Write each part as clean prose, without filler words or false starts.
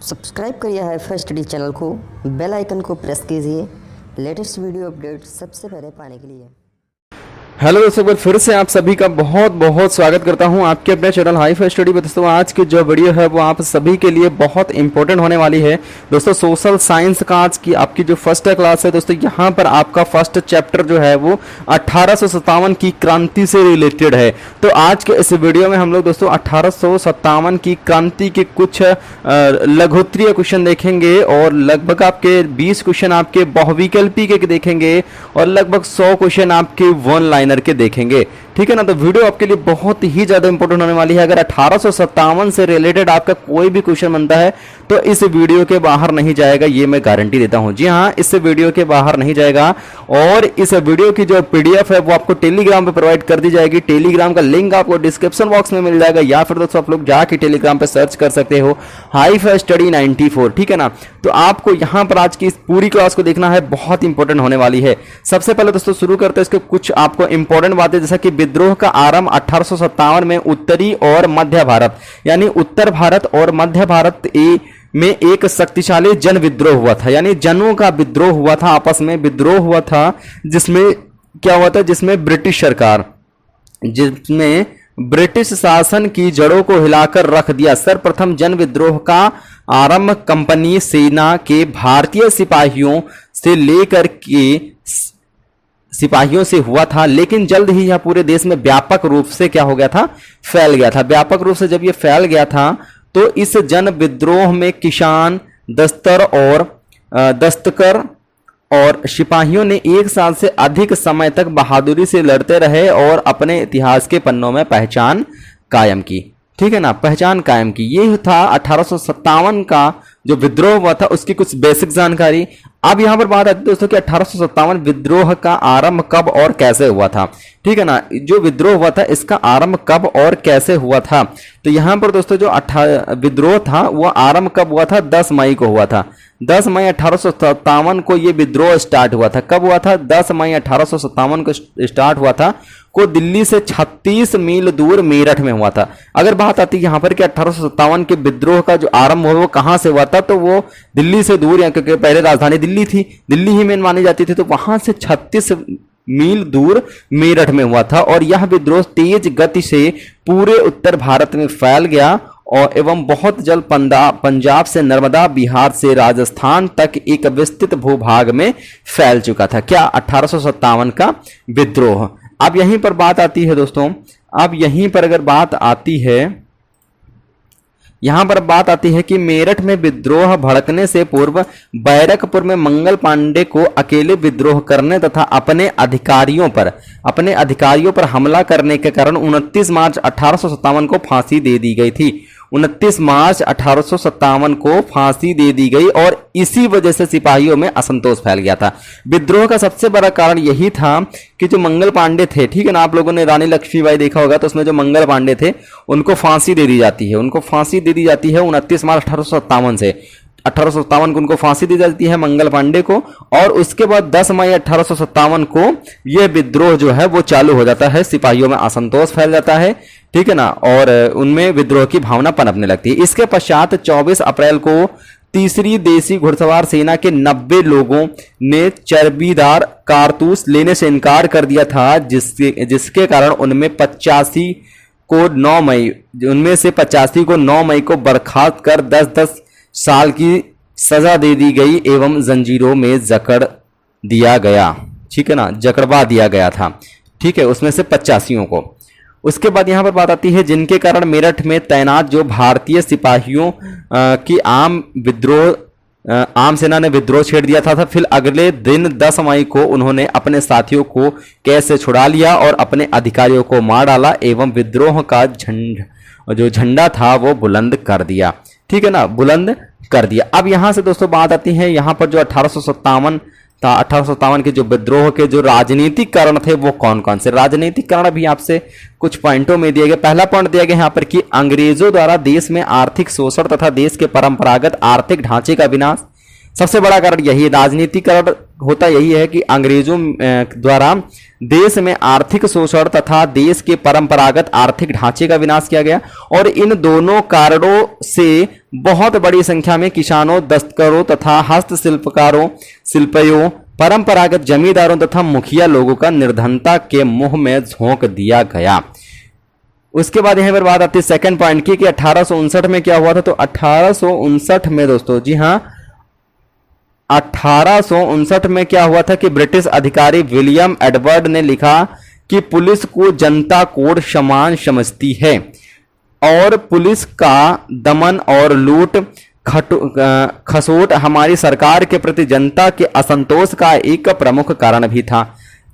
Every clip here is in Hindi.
सब्सक्राइब करिए हाईफाई स्टडी चैनल को, बेल आइकन को प्रेस कीजिए लेटेस्ट वीडियो अपडेट सबसे पहले पाने के लिए। हेलो दोस्तों, एक बार फिर से आप सभी का बहुत बहुत स्वागत करता हूं आपके अपने चैनल हाईफाई स्टडी पर। दोस्तों आज की जो वीडियो है वो आप सभी के लिए बहुत इंपॉर्टेंट होने वाली है। दोस्तों सोशल साइंस का आज की आपकी जो फर्स्ट क्लास है दोस्तों, यहां पर आपका फर्स्ट चैप्टर जो है वो 1857 की क्रांति से रिलेटेड है। तो आज के इस वीडियो में हम लोग दोस्तों 1857 की क्रांति के कुछ लघुत्तरीय क्वेश्चन देखेंगे और लगभग आपके 20 क्वेश्चन आपके बहुविकल्पी के देखेंगे और लगभग 100 क्वेश्चन आपके वन लाइन के देखेंगे। ठीक है ना। तो वीडियो आपके लिए बहुत ही ज्यादा इंपॉर्टेंट होने वाली है। अगर 1857 से रिलेटेड आपका कोई भी क्वेश्चन बनता है तो इस वीडियो के बाहर नहीं जाएगा, ये मैं गारंटी देता हूं। जी हां, इस वीडियो के बाहर नहीं जाएगा। और इस वीडियो की जो पीडीएफ है वो आपको टेलीग्राम पे प्रोवाइड कर दी जाएगी। टेलीग्राम का लिंक आपको डिस्क्रिप्शन बॉक्स में मिल जाएगा, या फिर दोस्तों आप लोग जाके टेलीग्राम पे सर्च कर सकते हो हाईफाई स्टडी 94। ठीक है ना। तो आपको यहां पर आज की इस पूरी क्लास को देखना है, बहुत इंपॉर्टेंट होने वाली है। सबसे पहले दोस्तों शुरू करते हैं इसके कुछ आपको इंपॉर्टेंट बातें, जैसा कि विद्रोह का आरंभ 1857 में उत्तरी और मध्य भारत यानी उत्तर भारत और मध्य भारत में एक शक्तिशाली जन विद्रोह हुआ था, यानी जनों का विद्रोह हुआ था, आपस में विद्रोह हुआ था। जिसमें क्या हुआ था, जिसमें ब्रिटिश सरकार, जिसमें ब्रिटिश शासन की जड़ों को हिलाकर रख दिया। सर्वप्रथम जन विद्रोह का आरंभ कंपनी सेना के भारतीय सिपाहियों से लेकर के सिपाहियों से हुआ था, लेकिन जल्द ही यह पूरे देश में व्यापक रूप से क्या हो गया था, फैल गया था। व्यापक रूप से जब यह फैल गया था तो इस जन विद्रोह में किसान, दस्तकर और सिपाहियों ने 1 साल से अधिक समय तक बहादुरी से लड़ते रहे और अपने इतिहास के पन्नों में पहचान कायम की। ठीक है ना, पहचान कायम की। ये था 1857 का जो विद्रोह हुआ था, उसकी कुछ बेसिक जानकारी। अब यहां पर बात आती है दोस्तों कि 1857 विद्रोह का आरंभ कब और कैसे हुआ था। ठीक है ना, जो विद्रोह हुआ था इसका आरंभ कब और कैसे हुआ था। तो यहां पर दोस्तों जो विद्रोह था वो आरंभ कब हुआ था, 10 मई को हुआ था। 10 मई 1857 को ये विद्रोह स्टार्ट हुआ था। कब हुआ था, 10 मई 1857 को स्टार्ट हुआ था, को दिल्ली से 36 मील दूर मेरठ में हुआ था। अगर बात आती है यहाँ पर कि 1857 के विद्रोह का जो आरंभ हुआ वो कहां से हुआ था, तो वो दिल्ली से दूर, या क्योंकि पहले राजधानी दिल्ली थी, दिल्ली ही मेन मानी जाती थी, तो वहां से 36 मील दूर मेरठ में हुआ था। और यह विद्रोह तेज गति से पूरे उत्तर भारत में फैल गया और एवं बहुत जल्द पंजाब से नर्मदा, बिहार से राजस्थान तक एक विस्तृत भूभाग में फैल चुका था। क्या, 1857 का विद्रोह। अब यहीं पर बात आती है दोस्तों, अब यहीं पर अगर बात आती है, यहां पर बात आती है कि मेरठ में विद्रोह भड़कने से पूर्व बैरकपुर में मंगल पांडे को अकेले विद्रोह करने तथा अपने अधिकारियों पर हमला करने के कारण 29 मार्च 1857 को फांसी दे दी गई थी। 29 मार्च 1857 को फांसी दे दी गई और इसी वजह से सिपाहियों में असंतोष फैल गया था। विद्रोह का सबसे बड़ा कारण यही था कि जो मंगल पांडे थे, ठीक है ना, आप लोगों ने रानी लक्ष्मीबाई देखा होगा, तो उसमें जो मंगल पांडे थे उनको फांसी दे दी जाती है। उनको फांसी दे दी जाती है 29 मार्च 1857 से। 1857 को उनको फांसी दी जाती है मंगल पांडे को, और उसके बाद 10 मई 1857 को यह विद्रोह जो है वो चालू हो जाता है। सिपाहियों में असंतोष फैल जाता है, ठीक है ना, और उनमें विद्रोह की भावना पनपने लगती है। इसके पश्चात 24 अप्रैल को तीसरी देसी घुड़सवार सेना के 90 लोगों ने चर्बीदार कारतूस लेने से इनकार कर दिया था, जिसके कारण उनमें से 85 को 9 मई को बर्खास्त कर 10-10 साल की सजा दे दी गई एवं जंजीरों में जकड़ दिया गया। ठीक है ना, जकड़वा दिया गया था। ठीक है, उसमें से 85 को। उसके बाद यहां पर बात आती है जिनके कारण मेरठ में तैनात जो भारतीय सिपाहियों की आम सेना ने विद्रोह छेड़ दिया था। फिर अगले दिन 10 मई को उन्होंने अपने साथियों को कैद से छुड़ा लिया और अपने अधिकारियों को मार डाला एवं विद्रोह का जो झंडा था वो बुलंद कर दिया। ठीक है ना, बुलंद कर दिया। अब यहां से दोस्तों बात आती है, यहां पर जो 1857 था, 1857 के जो विद्रोह के जो राजनीतिक कारण थे वो कौन कौन से। राजनीतिक कारण भी आपसे कुछ पॉइंटों में दिए गए। पहला पॉइंट दिया गया यहाँ पर कि अंग्रेजों द्वारा देश में आर्थिक शोषण तथा देश के परंपरागत आर्थिक ढांचे का विनाश, सबसे बड़ा कारण यही है, राजनीतिकरण होता यही है कि अंग्रेजों द्वारा देश में आर्थिक शोषण तथा देश के परंपरागत आर्थिक ढांचे का विनाश किया गया। और इन दोनों कारणों से बहुत बड़ी संख्या में किसानों, दस्तकारों तथा हस्तशिल्पकारों, शिल्पियों, परंपरागत जमींदारों तथा मुखिया लोगों का निर्धनता के मुंह में झोंक दिया गया। उसके बाद यहां पर बात आती है सेकंड पॉइंट की कि 1859 में क्या हुआ था। तो 1859 में दोस्तों, जी हां, 1859 में क्या हुआ था कि ब्रिटिश अधिकारी विलियम एडवर्ड ने लिखा कि पुलिस को जनता कोड समान समझती है और पुलिस का दमन और लूट खसोट हमारी सरकार के प्रति जनता के असंतोष का एक प्रमुख कारण भी था।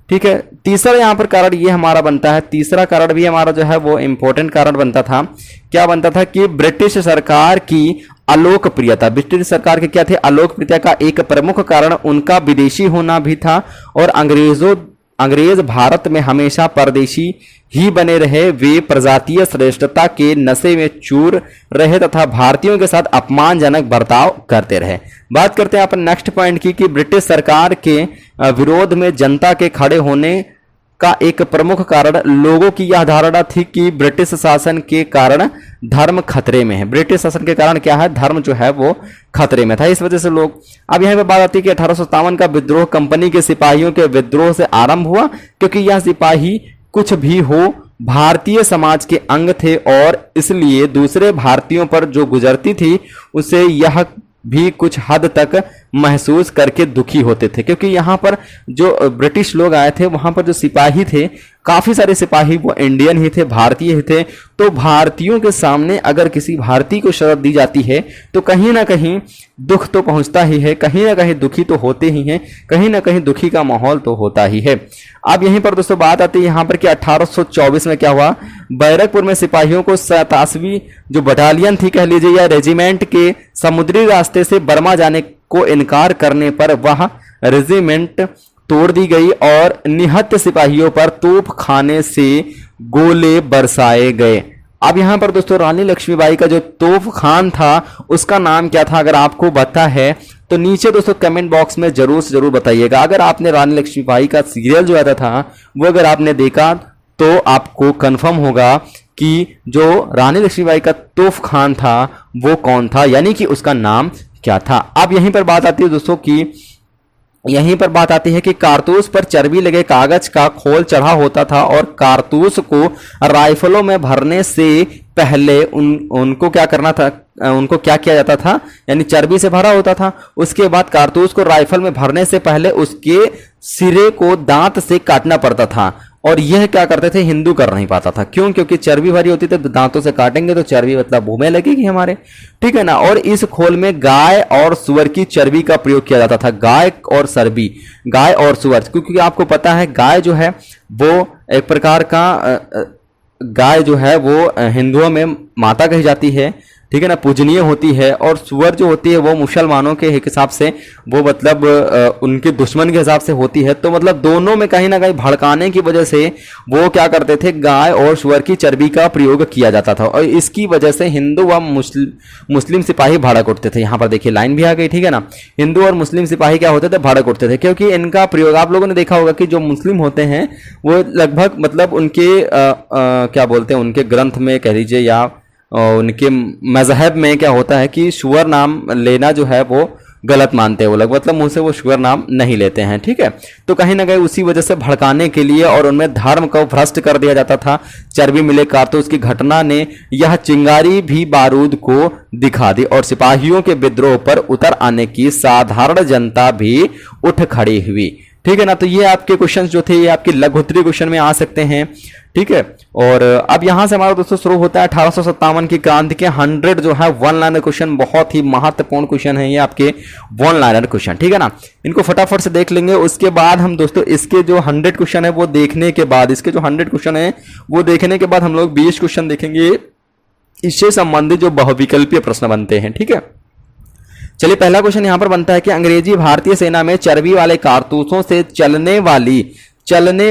ठीक है, तीसरा यहां पर कारण ये हमारा बनता है, तीसरा कारण भी हमारा जो है वो इंपॉर्टेंट कारण बनता था। क्या बनता था कि ब्रिटिश सरकार की अलोकप्रियता, ब्रिटिश सरकार के क्या थे, अलोकप्रियता का एक प्रमुख कारण उनका विदेशी होना भी था। और अंग्रेज भारत में हमेशा परदेशी ही बने रहे, वे प्रजातीय श्रेष्ठता के नशे में चूर रहे तथा भारतीयों के साथ अपमानजनक बर्ताव करते रहे। बात करते हैं अपन नेक्स्ट पॉइंट की कि ब्रिटिश सरकार के विरोध में जनता के खड़े होने का एक प्रमुख कारण लोगों की यह धारणा थी कि ब्रिटिश शासन के कारण धर्म खतरे में है। ब्रिटिश शासन के कारण क्या है, धर्म जो है वो खतरे में था, इस वजह से लोग। अब यहां पे बात आती है कि 1857 का विद्रोह कंपनी के सिपाहियों के विद्रोह से आरंभ हुआ, क्योंकि यह सिपाही कुछ भी हो भारतीय समाज के अंग थे और इसलिए दूसरे भारतीयों पर जो गुजरती थी उसे यह भी कुछ हद तक महसूस करके दुखी होते थे। क्योंकि यहाँ पर जो ब्रिटिश लोग आए थे वहां पर जो सिपाही थे, काफी सारे सिपाही वो इंडियन ही थे, भारतीय ही थे। तो भारतीयों के सामने अगर किसी भारतीय को शर्त दी जाती है तो कहीं ना कहीं दुख तो पहुंचता ही है, कहीं ना कहीं दुखी तो होते ही हैं, कहीं ना कहीं दुखी का माहौल तो होता ही है। अब यहीं पर दोस्तों बात आती है यहाँ पर कि 1824 में क्या हुआ, बैरकपुर में सिपाहियों को 87वीं जो बटालियन थी कह लीजिए या रेजिमेंट के समुद्री रास्ते से बर्मा जाने को इनकार करने पर वह रेजिमेंट तोड़ दी गई और निहत्थ सिपाहियों पर तोप खाने से गोले बरसाए गए। अब यहां पर दोस्तों रानी लक्ष्मीबाई का जो तोप खान था उसका नाम क्या था, अगर आपको पता है तो नीचे दोस्तों कमेंट बॉक्स में जरूर से जरूर बताइएगा। अगर आपने रानी लक्ष्मीबाई का सीरियल जो आता था वो अगर आपने देखा तो आपको कंफर्म होगा कि जो रानी लक्ष्मीबाई का तोप खान था वो कौन था, यानी कि उसका नाम क्या था। अब यहीं पर बात आती है दोस्तों कि यहीं पर बात आती है कि कारतूस पर चर्बी लगे कागज का खोल चढ़ा होता था और कारतूस को राइफलों में भरने से पहले उनको क्या करना था, उनको क्या किया जाता था, यानी चर्बी से भरा होता था। उसके बाद कारतूस को राइफल में भरने से पहले उसके सिरे को दांत से काटना पड़ता था और यह क्या करते थे, हिंदू कर नहीं पाता था। क्यों? क्योंकि चर्बी भरी होती थी तो दांतों से काटेंगे तो चर्बी मतलब मुंह में लगेगी हमारे, ठीक है ना। और इस खोल में गाय और सुअर की चर्बी का प्रयोग किया जाता था, गाय और चर्बी, गाय और सुअर, क्योंकि आपको पता है गाय जो है वो एक प्रकार का गाय जो है वो हिंदुओं में माता कही जाती है, ठीक है ना, पूजनीय होती है। और सुअर जो होती है वो मुसलमानों के हिसाब से वो मतलब उनके दुश्मन के हिसाब से होती है। तो मतलब दोनों में कहीं ना कहीं भड़काने की वजह से वो क्या करते थे, गाय और सुअर की चर्बी का प्रयोग किया जाता था और इसकी वजह से हिंदू व मुस्लिम सिपाही भड़क उठते थे। यहाँ पर देखिए लाइन भी आ गई, ठीक है ना। हिंदू और मुस्लिम सिपाही क्या होते थे, भड़क उठते थे, क्योंकि इनका प्रयोग आप लोगों ने देखा होगा कि जो मुस्लिम होते हैं वो लगभग मतलब उनके क्या बोलते हैं, उनके ग्रंथ में कह लीजिए या उनके मजहब में क्या होता है कि सुअर नाम लेना जो है वो गलत मानते हैं वो लोग, मतलब मुंह से वो सुअर नाम नहीं लेते हैं, ठीक है। तो कहीं ना कहीं उसी वजह से भड़काने के लिए और उनमें धर्म को भ्रष्ट कर दिया जाता था। चर्बी मिले कारतूस की घटना ने यह चिंगारी भी बारूद को दिखा दी और सिपाहियों के विद्रोह पर उतर आने की साधारण जनता भी उठ खड़ी हुई, ठीक है ना। तो ये आपके क्वेश्चन जो थे ये आपके लघुत्तरीय क्वेश्चन में आ सकते हैं, ठीक है। और अब यहां से हमारा दोस्तों शुरू होता है 1857 की क्रांति के 100 जो है वन लाइनर क्वेश्चन, बहुत ही महत्वपूर्ण क्वेश्चन है ये आपके वन लाइनर क्वेश्चन, ठीक है ना। इनको फटाफट से देख लेंगे, उसके बाद हम दोस्तों इसके जो 100 क्वेश्चन है वो देखने के बाद, इसके जो 100 क्वेश्चन है वो देखने के बाद हम लोग 20 क्वेश्चन देखेंगे इससे संबंधित जो बहुविकल्पीय प्रश्न बनते हैं, ठीक है। चलिए पहला क्वेश्चन यहां पर बनता है कि अंग्रेजी भारतीय सेना में चर्बी वाले कारतूसों से चलने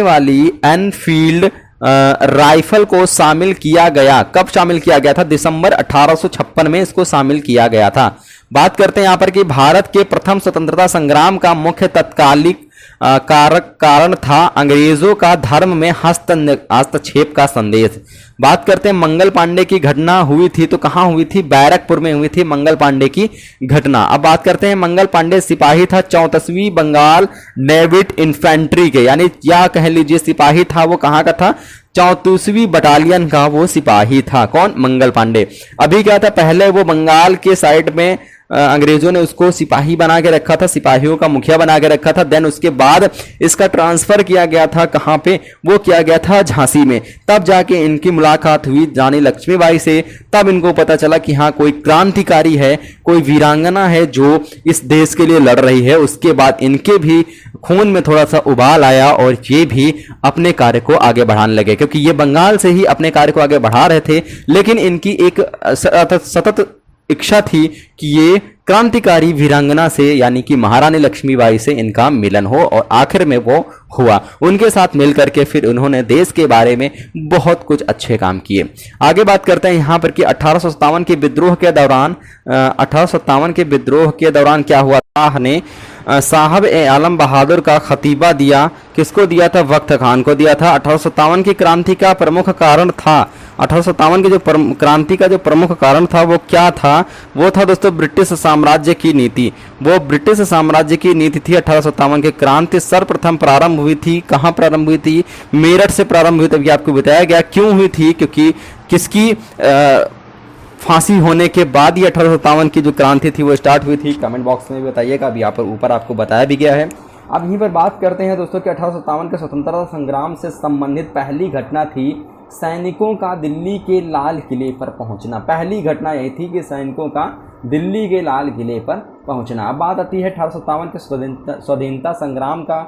वाली एनफील्ड राइफल को शामिल किया गया, कब शामिल किया गया था? दिसंबर 1856 में इसको शामिल किया गया था। बात करते हैं यहाँ पर कि भारत के प्रथम स्वतंत्रता संग्राम का मुख्य तत्कालिक कारण था अंग्रेजों का धर्म में हस्तक्षेप का संदेश। बात करते हैं मंगल पांडे की घटना हुई थी तो कहाँ हुई थी, बैरकपुर में हुई थी मंगल पांडे की घटना। अब बात करते हैं मंगल पांडे सिपाही था 34वीं बंगाल नेविट इन्फेंट्री के, यानी क्या कह लीजिए सिपाही था, वो कहाँ का था, 34वीं बटालियन का वो सिपाही था। कौन, मंगल पांडे। अभी क्या था, पहले वो बंगाल के साइड में अंग्रेजों ने उसको सिपाही बना के रखा था, सिपाहियों का मुखिया बना के रखा था। देन उसके बाद इसका ट्रांसफर किया गया था कहां पे, वो किया गया था झांसी में। तब जाके इनकी मुलाकात हुई रानी लक्ष्मीबाई से, तब इनको पता चला कि हाँ कोई क्रांतिकारी है, कोई वीरांगना है जो इस देश के लिए लड़ रही है। उसके बाद इनके भी खून में थोड़ा सा उबाल आया और ये भी अपने कार्य को आगे बढ़ाने लगे, क्योंकि ये बंगाल से ही अपने कार्य को आगे बढ़ा रहे थे, लेकिन इनकी एक सतत इच्छा थी कि ये क्रांतिकारी वीरांगना से यानी कि महारानी लक्ष्मीबाई से इनका मिलन हो, और आखिर में वो हुआ। उनके साथ मिलकर के फिर उन्होंने देश के बारे में बहुत कुछ अच्छे काम किए। आगे बात करते हैं यहाँ पर कि 1857 के विद्रोह के दौरान 1857 के विद्रोह के दौरान क्या हुआ, शाह ने साहब ए आलम बहादुर का खतीबा दिया। किसको दिया था, वक्त खान को दिया था। 1857 की क्रांति का प्रमुख कारण था, 1857 के जो क्रांति का जो प्रमुख कारण था वो क्या था, वो था दोस्तों ब्रिटिश साम्राज्य की नीति। वो ब्रिटिश साम्राज्य की नीति थी 1857 की क्रांति। सर्वप्रथम प्रारंभ हुई थी, कहाँ प्रारंभ हुई थी, मेरठ से प्रारंभ हुई। तभी आपको बताया गया क्यों हुई थी, क्योंकि किसकी फांसी होने के बाद ही 1857 की जो क्रांति थी वो स्टार्ट हुई थी। कमेंट बॉक्स में भी बताइएगा, अभी यहाँ पर ऊपर आपको बताया भी गया है। अब यहीं पर बात करते हैं दोस्तों कि 1857 के स्वतंत्रता संग्राम से संबंधित पहली घटना थी सैनिकों का दिल्ली के लाल किले पर पहुंचना। पहली घटना यही थी कि सैनिकों का दिल्ली के लाल किले पर पहुंचना। अब बात आती है 1857 के स्वाधीनता संग्राम का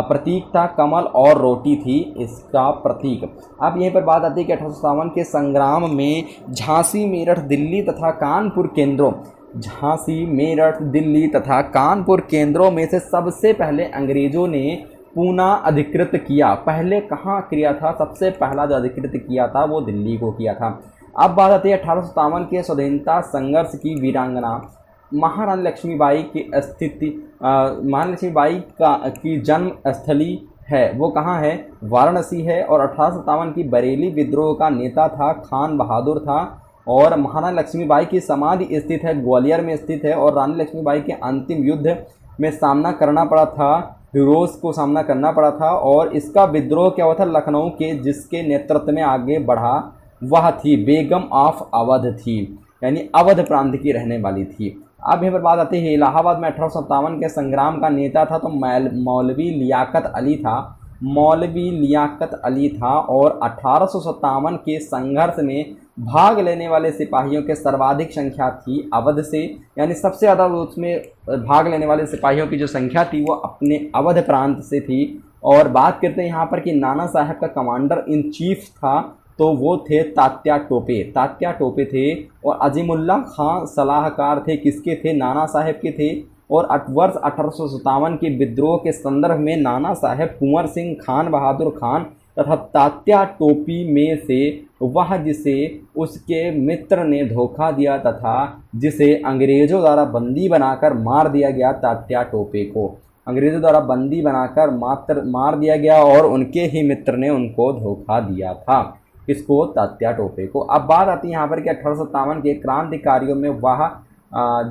प्रतीक था कमल और रोटी थी इसका प्रतीक। अब यहीं पर बात आती है कि 1857 के संग्राम में झांसी, मेरठ, दिल्ली तथा कानपुर केंद्रों, झांसी, मेरठ, दिल्ली तथा कानपुर केंद्रों में से सबसे पहले अंग्रेजों ने पूना अधिकृत किया। पहले कहाँ किया था, सबसे पहला जो अधिकृत किया था वो दिल्ली को किया था। अब बात आती है 1857 के स्वाधीनता संघर्ष की वीरांगना महारानी लक्ष्मीबाई की स्थिति, महारानी लक्ष्मीबाई की जन्म स्थली है वो कहाँ है, वाराणसी है। और 1857 की बरेली विद्रोह का नेता था खान बहादुर था, और महारानी लक्ष्मीबाई की समाधि स्थित है ग्वालियर में स्थित है। और रानी लक्ष्मीबाई के अंतिम युद्ध में सामना करना पड़ा था, फिरोज को सामना करना पड़ा था, और इसका विद्रोह क्या हुआ था, लखनऊ के जिसके नेतृत्व में आगे बढ़ा वह थी बेगम ऑफ अवध थी, यानी अवध प्रांत की रहने वाली थी। अब यहाँ पर बात आती है इलाहाबाद में 1857 के संग्राम का नेता था तो मौलवी लियाकत अली था, मौलवी लियाकत अली था। और 1857 के संघर्ष में भाग लेने वाले सिपाहियों के सर्वाधिक संख्या थी अवध से, यानी सबसे ज़्यादा उसमें भाग लेने वाले सिपाहियों की जो संख्या थी वो अपने अवध प्रांत से थी। और बात करते हैं यहाँ पर कि नाना साहब का कमांडर इन चीफ था तो वो थे तात्या टोपे, तात्या टोपे थे। और अजीमुल्ला खां सलाहकार थे, किसके थे, नाना साहब के थे। और वर्ष 1857 के विद्रोह के संदर्भ में नाना साहब कुंवर सिंह, खान बहादुर खान तथा तात्या टोपी में से वह जिसे उसके मित्र ने धोखा दिया तथा जिसे अंग्रेज़ों द्वारा बंदी बनाकर मार दिया गया, तात्या टोपे को अंग्रेज़ों द्वारा बंदी बनाकर मार दिया गया और उनके ही मित्र ने उनको धोखा दिया था, किसको, तात्या टोपे को। अब बात आती है यहाँ पर कि 1857 के क्रांतिकारियों में वह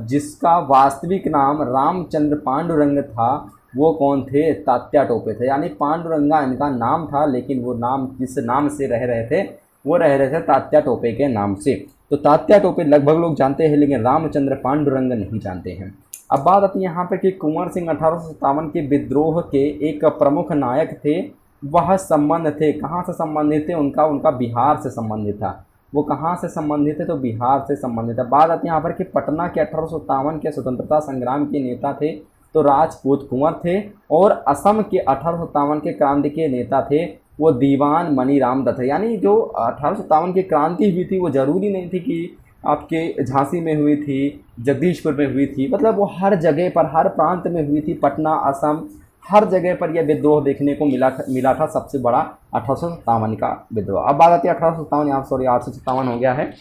जिसका वास्तविक नाम रामचंद्र पांडुरंग था वो कौन थे, तात्या टोपे थे। यानी पांडुरंगा इनका नाम था, लेकिन वो नाम किस नाम से रह रहे थे, वो रह रहे थे तात्या टोपे के नाम से। तो तात्या टोपे लगभग लोग जानते हैं, लेकिन रामचंद्र पांडुरंग नहीं जानते हैं। अब बात आती है यहाँ पर कि कुंवर सिंह 1857 के विद्रोह के एक प्रमुख नायक थे। वह संबंध थे, कहाँ से संबंधित थे, उनका बिहार से संबंधित था। वो कहाँ से संबंधित है, तो बिहार से संबंधित है। बात आती है यहाँ पर कि पटना के 1857 के स्वतंत्रता संग्राम के नेता थे तो राजपूत कुंवर थे। और असम के 1857 के क्रांति के नेता थे वो दीवान मनीराम दत्त। यानी जो 1857 की क्रांति हुई थी वो ज़रूरी नहीं थी कि आपके झांसी में हुई थी, जगदीशपुर में हुई थी, मतलब वो हर जगह पर, हर प्रांत में हुई थी। पटना, असम, हर जगह पर यह विद्रोह देखने को मिला था, सबसे बड़ा 1857 का विद्रोह। अब बात आती है 1857, यहाँ सॉरी 857 हो गया है।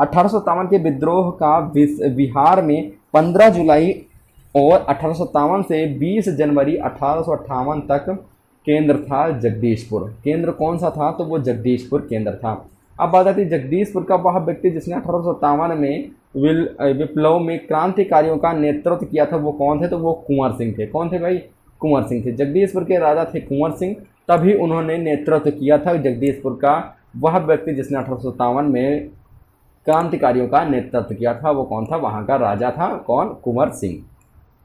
1857 के विद्रोह का बिहार में 15 जुलाई और 1857 से 20 जनवरी 1858 तक केंद्र था जगदीशपुर। केंद्र कौन सा था? तो वो जगदीशपुर केंद्र था। अब बात आती है जगदीशपुर का वह व्यक्ति जिसने 1857 में विप्लव में क्रांतिकारियों का नेतृत्व किया था, वो कौन थे? तो वो कुंवर सिंह थे। कौन थे भाई? कुंवर सिंह थे। जगदीशपुर के राजा थे कुंवर सिंह, तभी उन्होंने नेतृत्व किया था जगदीशपुर का। वह व्यक्ति जिसने 1857 में क्रांतिकारियों का नेतृत्व किया था वो कौन था? वहाँ का राजा था कौन? कुंवर सिंह।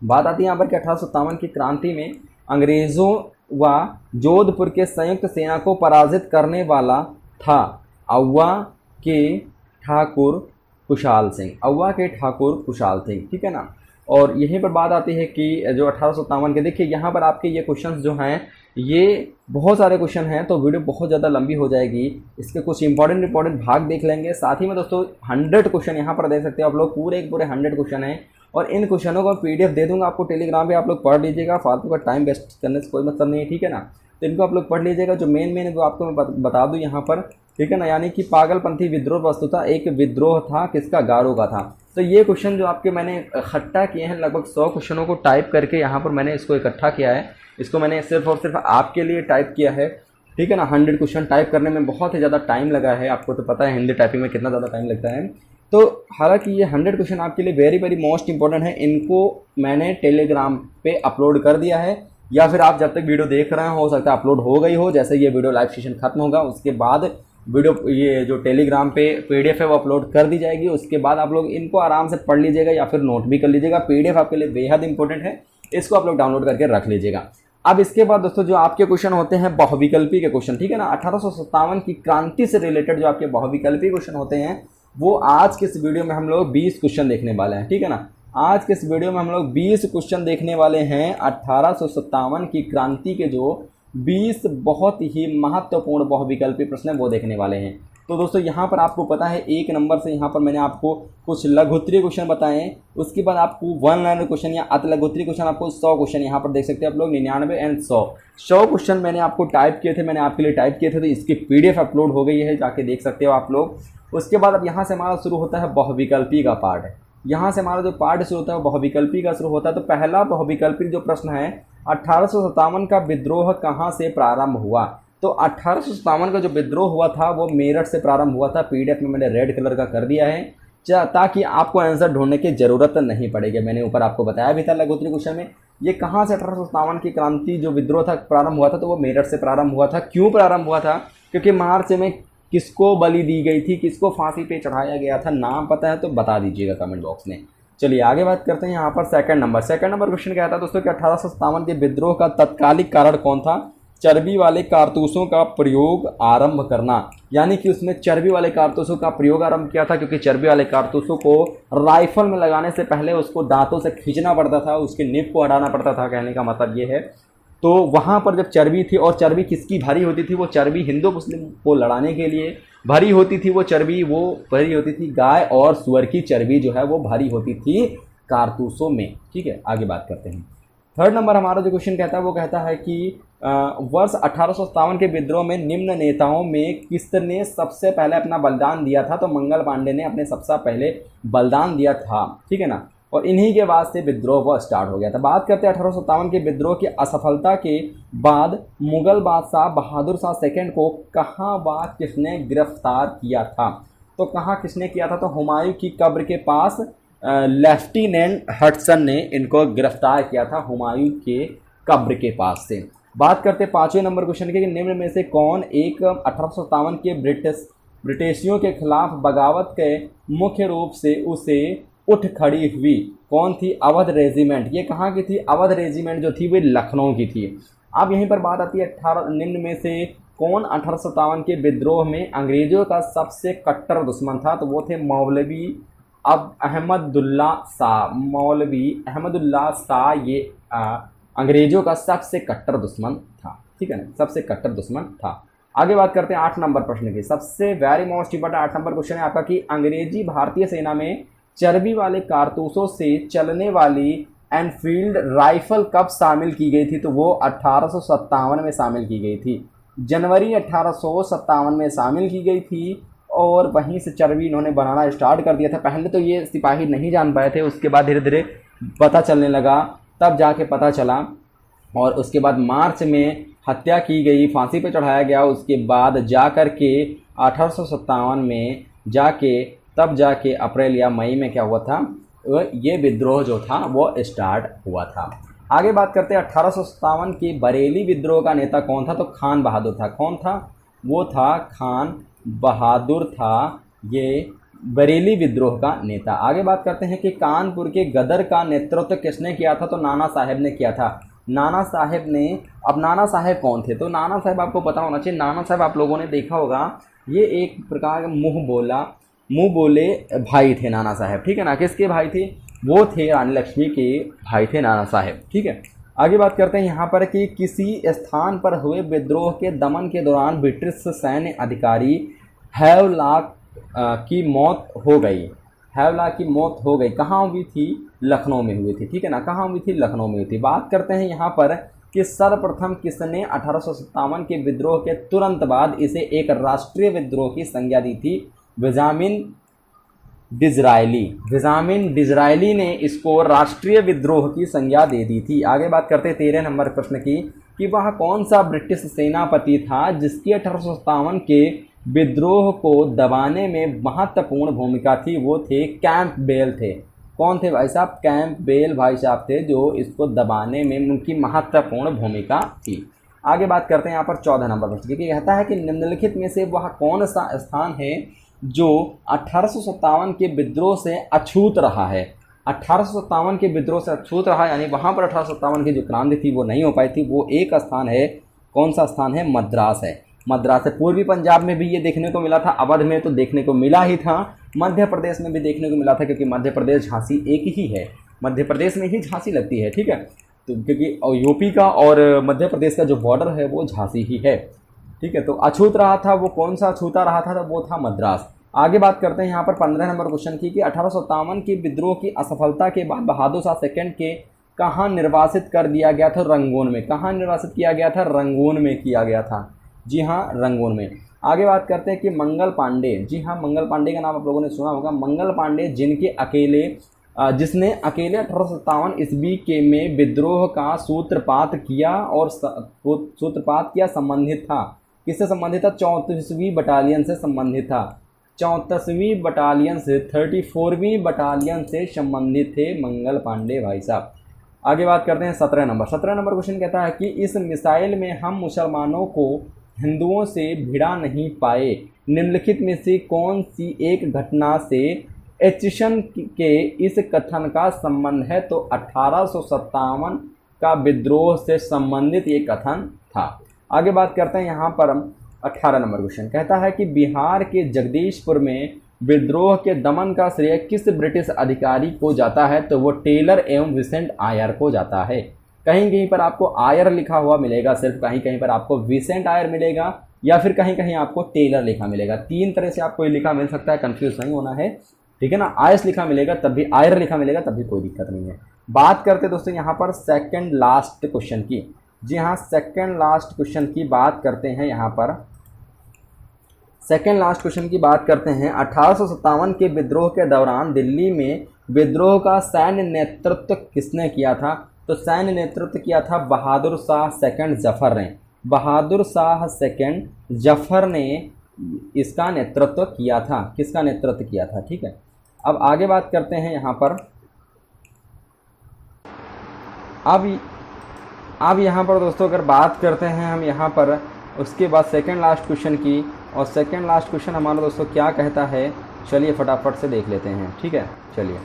बात आती है यहाँ पर कि 1857 की क्रांति में अंग्रेज़ों व जोधपुर के संयुक्त सेना को पराजित करने वाला था अव्वा के ठाकुर कुशाल सिंह। अव्वा के ठाकुर कुशाल सिंह, ठीक है ना। और यहीं पर बात आती है कि जो 1857 के, देखिए यहाँ पर आपके ये क्वेश्चंस जो हैं ये बहुत सारे क्वेश्चन हैं, तो वीडियो बहुत ज़्यादा लंबी हो जाएगी। इसके कुछ इंपॉर्टेंट भाग देख लेंगे। साथ ही में दोस्तों 100 क्वेश्चन यहाँ पर देख सकते हो आप लोग, पूरे 100 क्वेश्चन हैं। और इन क्वेश्चनों का PDF दे दूंगा आपको टेलीग्राम पे, आप लोग पढ़ लीजिएगा। फालतू का टाइम वेस्ट करने से कोई मतलब नहीं है, ठीक है ना। तो इनको आप लोग पढ़ लीजिएगा। जो मेन है वो आपको मैं बता दूं यहाँ पर, ठीक है ना। यानी कि पागलपंथी विद्रोह वस्तुतः एक विद्रोह था, किसका? गारो का था। तो ये क्वेश्चन जो आपके मैंने इकट्ठा किए हैं, लगभग 100 क्वेश्चनों को टाइप करके यहाँ पर मैंने इसको इकट्ठा किया है। इसको मैंने सिर्फ और सिर्फ आपके लिए टाइप किया है, ठीक है ना। 100 क्वेश्चन टाइप करने में बहुत ही ज़्यादा टाइम लगा है। आपको तो पता है हिंदी टाइपिंग में कितना ज़्यादा टाइम लगता है। तो हालांकि ये 100 क्वेश्चन आपके लिए वेरी मोस्ट इंपॉर्टेंट है। इनको मैंने टेलीग्राम पे अपलोड कर दिया है, या फिर आप जब तक वीडियो देख रहे हो सकता है अपलोड हो गई हो। जैसे ये वीडियो लाइव सेशन खत्म होगा उसके बाद वीडियो ये जो टेलीग्राम पे PDF है वो अपलोड कर दी जाएगी। उसके बाद आप लोग इनको आराम से पढ़ लीजिएगा या फिर नोट भी कर लीजिएगा। PDF आपके लिए बेहद इंपॉर्टेंट है, इसको आप लोग डाउनलोड करके रख लीजिएगा। अब इसके बाद दोस्तों जो आपके क्वेश्चन होते हैं बहुविकल्पी के क्वेश्चन, ठीक है ना। 1857 की क्रांति से रिलेटेड जो आपके बहुविकल्पी क्वेश्चन होते हैं वो आज के इस वीडियो में हम लोग 20 क्वेश्चन देखने वाले हैं, ठीक है ना। आज के इस वीडियो में हम लोग 20 क्वेश्चन देखने वाले हैं। 1857 की क्रांति के जो 20 बहुत ही महत्वपूर्ण बहुविकल्पी प्रश्न है वो देखने वाले हैं। तो दोस्तों यहाँ पर आपको पता है 1 नंबर से यहाँ पर मैंने आपको कुछ लघुत्तरीय क्वेश्चन बताए। उसके बाद आपको 1 लाइनर क्वेश्चन या अति लघुत्तरीय क्वेश्चन आपको 100 क्वेश्चन यहाँ पर देख सकते हैं आप लोग। 99 एंड 100 क्वेश्चन मैंने आपको टाइप किए थे, मैंने आपके लिए टाइप किए थे। तो इसकी PDF अपलोड हो गई है, जाके देख सकते हो आप लोग। उसके बाद अब यहाँ से हमारा शुरू होता है बहुविकल्पी का पार्ट। यहाँ से हमारा जो पार्ट शुरू होता है वो बहुविकल्पी का शुरू होता है। तो पहला बहुविकल्पी जो प्रश्न है, 1857 का विद्रोह कहाँ से प्रारंभ हुआ? तो 1857 का जो विद्रोह हुआ था वो मेरठ से प्रारंभ हुआ था। PDF में मैंने रेड कलर का कर दिया है ताकि आपको आंसर ढूंढने की जरूरत नहीं पड़ेगी। मैंने ऊपर आपको बताया भी था लघुत्तरीय क्वेश्चन में, ये कहाँ से 1857 की क्रांति जो विद्रोह था प्रारंभ हुआ था, तो वो मेरठ से प्रारंभ हुआ था। क्यों प्रारंभ हुआ था? क्योंकि मार्च में किसको बलि दी गई थी, किसको फांसी पे चढ़ाया गया था? नाम पता है तो बता दीजिएगा कमेंट बॉक्स में। चलिए आगे बात करते हैं। यहाँ पर सेकंड नंबर क्वेश्चन क्या था दोस्तों कि 1857 के विद्रोह का तत्कालिक कारण कौन था? चर्बी वाले कारतूसों का प्रयोग आरंभ करना। यानी कि उसमें चर्बी वाले कारतूसों का प्रयोग आरंभ किया था, क्योंकि चर्बी वाले कारतूसों को राइफल में लगाने से पहले उसको दांतों से खींचना पड़ता था, उसके निब को हटाना पड़ता था। कहने का मतलब ये है। तो वहाँ पर जब चर्बी थी, और चर्बी किसकी भारी होती थी? वो चर्बी हिंदू मुस्लिम को लड़ाने के लिए भारी होती थी। वो चर्बी भारी होती थी गाय और सुअर की चर्बी जो है वो भारी होती थी कारतूसों में, ठीक है। आगे बात करते हैं। थर्ड नंबर हमारा जो क्वेश्चन कहता है वो कहता है कि वर्ष 1857 के विद्रोह में निम्न नेताओं में किसने सबसे पहले अपना बलिदान दिया था? तो मंगल पांडे ने अपने सबसे पहले बलिदान दिया था, ठीक है ना। और इन्हीं के बाद से विद्रोह वह स्टार्ट हो गया था। बात करते हैं 1857 के विद्रोह की असफलता के बाद मुगल बादशाह बहादुर शाह सेकंड को कहाँ व किसने गिरफ्तार किया था? तो कहाँ किसने किया था? तो हुमायूं की कब्र के पास लेफ्टिनेंट हडसन ने इनको गिरफ्तार किया था, हुमायूं के कब्र के पास से। बात करते 5वें नंबर क्वेश्चन के, निम्न में से कौन एक 1857 के ब्रिटिशियों के खिलाफ बगावत के मुख्य रूप से उसे उठ खड़ी हुई? कौन थी? अवध रेजिमेंट। ये कहाँ की थी? अवध रेजिमेंट जो थी वो लखनऊ की थी। अब यहीं पर बात आती है निम्न में से कौन 1857 के विद्रोह में अंग्रेजों का सबसे कट्टर दुश्मन था? तो वो थे मौलवी अहमदुल्ला शाह। मौलवी अहमदुल्ला शाह ये अंग्रेजों का सबसे कट्टर दुश्मन था, ठीक है ना, सबसे कट्टर दुश्मन था। आगे बात करते हैं 8 नंबर प्रश्न की। सबसे very most important 8 number question है आपका कि अंग्रेजी भारतीय सेना में चर्बी वाले कारतूसों से चलने वाली एनफील्ड राइफल कब शामिल की गई थी? तो वो 1857 में शामिल की गई थी। जनवरी 1857 में शामिल की गई थी। और वहीं से चर्बी इन्होंने बनाना स्टार्ट कर दिया था। पहले तो ये सिपाही नहीं जान पाए थे, उसके बाद धीरे धीरे पता चलने लगा, तब जाके पता चला और उसके बाद मार्च में हत्या की गई, फांसी पे चढ़ाया गया। उसके बाद जा कर के 1857 में तब जाके अप्रैल या मई में क्या हुआ था, ये विद्रोह जो था वो स्टार्ट हुआ था। आगे बात करते हैं 1857 के बरेली विद्रोह का नेता कौन था, तो खान बहादुर था। कौन था, वो था खान बहादुर था ये बरेली विद्रोह का नेता। आगे बात करते हैं कि कानपुर के गदर का नेतृत्व किसने किया था, तो नाना साहेब ने किया था। नाना साहेब ने, अब नाना साहेब कौन थे, तो नाना साहेब आपको पता होना चाहिए। नाना साहेब आप लोगों ने देखा होगा, ये एक प्रकार का मुँह बोले भाई थे नाना साहेब, ठीक है ना। किसके भाई थे, वो थे रानी लक्ष्मी के भाई थे नाना साहेब, ठीक है। आगे बात करते हैं यहाँ पर कि किसी स्थान पर हुए विद्रोह के दमन के दौरान ब्रिटिश सैन्य अधिकारी हैवलॉक की मौत हो गई। हैवलॉक की मौत हो गई, कहाँ हुई थी, लखनऊ में हुई थी, ठीक है ना। कहाँ हुई थी, लखनऊ में हुई थी। बात करते हैं यहाँ पर कि सर्वप्रथम किसने 1857 के विद्रोह के तुरंत बाद इसे एक राष्ट्रीय विद्रोह की संज्ञा दी थी, बेंजामिन डिज़रायली ने इसको राष्ट्रीय विद्रोह की संज्ञा दे दी थी। आगे बात करते हैं 13 नंबर प्रश्न की कि वह कौन सा ब्रिटिश सेनापति था जिसकी 1857 के विद्रोह को दबाने में महत्वपूर्ण भूमिका थी, वो थे कैंपबेल थे। कौन थे भाई साहब, कैंपबेल भाई साहब थे जो इसको दबाने में उनकी महत्वपूर्ण भूमिका थी। आगे बात करते हैं यहाँ पर 14 नंबर प्रश्न की, कहता है कि निम्नलिखित में से वह कौन सा स्थान है जो 1857 के विद्रोह से अछूत रहा है। 1857 के विद्रोह से अछूत रहा, यानी वहाँ पर 1857 की जो क्रांति थी वो नहीं हो पाई थी। वो एक स्थान है, कौन सा स्थान है, मद्रास है। मद्रास है। पूर्वी पंजाब में भी ये देखने को मिला था, अवध में तो देखने को मिला ही था, मध्य प्रदेश में भी देखने को मिला था, क्योंकि मध्य प्रदेश झांसी एक ही है, मध्य प्रदेश में ही झांसी लगती है, ठीक है। तो क्योंकि यूपी का और मध्य प्रदेश का जो बॉर्डर है वो झांसी ही है, ठीक है। तो अछूत रहा था, वो कौन सा अछूता रहा था, तो वो था मद्रास। आगे बात करते हैं यहाँ पर 15 नंबर क्वेश्चन की कि 1857 के विद्रोह की असफलता के बाद बहादुर शाह सेकंड के कहाँ निर्वासित कर दिया गया था, रंगून में। कहाँ निर्वासित किया गया था, रंगून में किया गया था, जी हाँ, रंगून में। आगे बात करते हैं कि मंगल पांडे, जी हाँ, मंगल पांडे का नाम आप लोगों ने सुना होगा। मंगल पांडे जिसने अकेले 1857 ईस्वी के में विद्रोह का सूत्रपात किया संबंधित था, किससे संबंधित था, 34वीं बटालियन से संबंधित था। 34वीं बटालियन से 34वीं बटालियन से संबंधित थे मंगल पांडे भाई साहब। आगे बात करते हैं 17 नंबर क्वेश्चन कहता है कि इस मिसाइल में हम मुसलमानों को हिंदुओं से भिड़ा नहीं पाए, निम्नलिखित में से कौन सी एक घटना से एचिसन के इस कथन का संबंध है, तो 1857 का विद्रोह से संबंधित ये कथन था। आगे बात करते हैं यहाँ पर 18 नंबर क्वेश्चन कहता है कि बिहार के जगदीशपुर में विद्रोह के दमन का श्रेय किस ब्रिटिश अधिकारी को जाता है, तो वो टेलर एवं विसेंट आयर को जाता है। कहीं कहीं पर आपको आयर लिखा हुआ मिलेगा सिर्फ, कहीं कहीं पर आपको विसेंट आयर मिलेगा, या फिर कहीं कहीं आपको टेलर लिखा मिलेगा। तीन तरह से आपको ये लिखा मिल सकता है, कंफ्यूज नहीं होना है, ठीक है ना। आयस लिखा मिलेगा तब भी, आयर लिखा मिलेगा तब भी कोई दिक्कत नहीं है। बात करते दोस्तों यहाँ पर सेकंड लास्ट क्वेश्चन की, जी हाँ, सेकंड लास्ट क्वेश्चन की बात करते हैं। यहाँ पर सेकेंड लास्ट क्वेश्चन की बात करते हैं। 1857 के विद्रोह के दौरान दिल्ली में विद्रोह का सैन्य नेतृत्व किसने किया था, तो सैन्य नेतृत्व किया था बहादुर शाह सेकंड जफर ने। बहादुर शाह सेकंड जफर ने इसका नेतृत्व किया था, किसका नेतृत्व किया था, ठीक है। अब आगे बात करते हैं यहाँ पर, अब यहाँ पर दोस्तों अगर बात करते हैं हम यहाँ पर उसके बाद सेकंड लास्ट क्वेश्चन की, और सेकंड लास्ट क्वेश्चन हमारा दोस्तों क्या कहता है, चलिए फटाफट से देख लेते हैं, ठीक है। चलिए,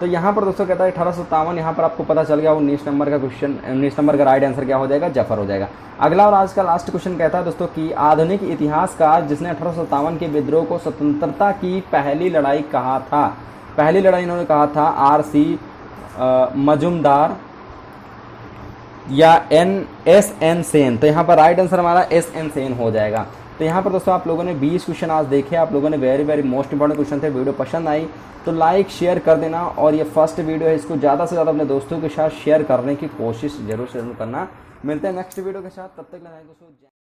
तो यहाँ पर दोस्तों कहता है 1857, यहाँ पर आपको पता चल गया 19 नंबर का क्वेश्चन, 19 नंबर का राइट आंसर क्या हो जाएगा, जफर हो जाएगा। अगला और आज का लास्ट क्वेश्चन कहता है दोस्तों कि आधुनिक इतिहासकार जिसने 1857 के विद्रोह को स्वतंत्रता की पहली लड़ाई कहा था, पहली लड़ाई इन्होंने कहा था RC मजुमदार या SN सेन। तो यहाँ पर राइट आंसर हमारा SN सेन हो जाएगा। तो यहाँ पर दोस्तों आप लोगों ने 20 क्वेश्चन आज देखे, आप लोगों ने वेरी मोस्ट इंपॉर्टेंट क्वेश्चन थे। वीडियो पसंद आई तो लाइक शेयर कर देना, और ये फर्स्ट वीडियो है, इसको ज़्यादा से ज़्यादा अपने दोस्तों के साथ शेयर करने की कोशिश जरूर करना। मिलते हैं नेक्स्ट वीडियो के साथ, तब तक दोस्तों।